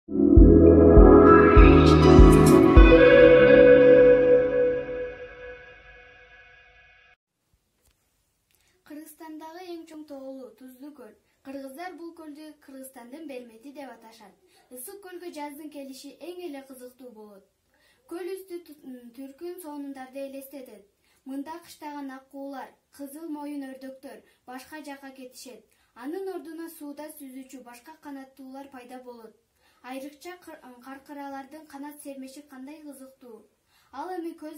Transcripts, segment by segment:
Кыргызстандагы эң чоң тоолуу Тузлу көл. Кыргыздар бул көлдү Кыргызстандын Белмети деп аташат. Ысык көлгө жаздын келиши эң эле кызыктуу болот. Көл үстү түркүн сонундарды элестетет. Мында кыштаган аккуулар, кызыл моюн өрдөктөр башка жакка кетишет. Анын ордуна сууда сүзүүчү башка канаттуулар пайда болот. Айрыкча каркыралардын канат сермеши кандай кызыктуу. Ал эми көз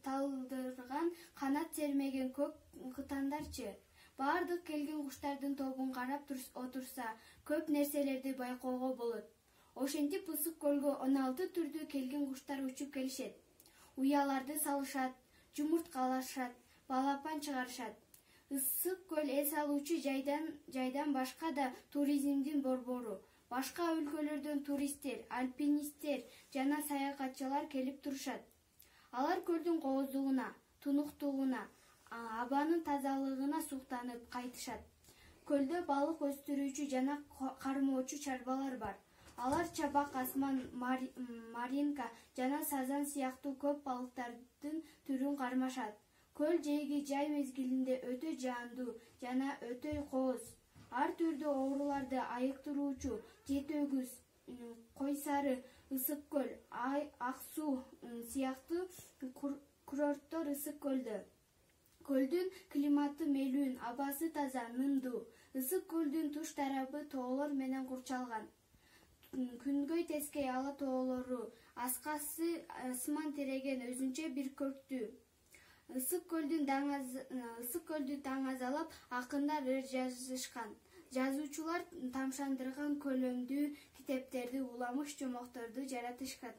талдырган канат сермеген көк кытандарчы. Баардык келген куштардын тобун карап отурса, көп нерселерди байкоого болот. Ошентип Ысык көлгө 16 түрдүү келген куштар учуп келишет. Уяларды салышат, жумурткалашат, балапан чыгарышат. Ысык көл эс алуучу жайдан башка да туризмдин борбору. Башка өлкөлөрдөн туристтер, альпинисттер жана саякатчылар келип турушат. Алар көлдүн кооздугуна, тунуктугуна, абанын тазалыгына суктанып кайтышат. Көлдө балык өстүрүүчү жана кармоочу чарбалар бар. Алар чабак, асман, маринка жана сазан сыяктуу көп балыктардын түрүн кармашат. Көл жайги жай мезгилинде өтө жаандуу жана өтө кооз. Ар түрдүү ооруларды айыктыруучу жет өгүз, койсары, ысык көл, ак суу сыяктуу курорттор Ысык көлдө. Көлдүн климаты мелүүн, абасы таза, нымдуу. Ысык көлдүн туш тарабы тоолор менен курчалган. Күнгөй тескей ала тоолору, аскасы асман тиреген өзүнчө бир көрктүү. Ысык көлдү таң азалап акындар ыр жазышкан. Жазуучулар тамшандырган көлөмдүү китептерди, уламыш жомокторду жаратышкан.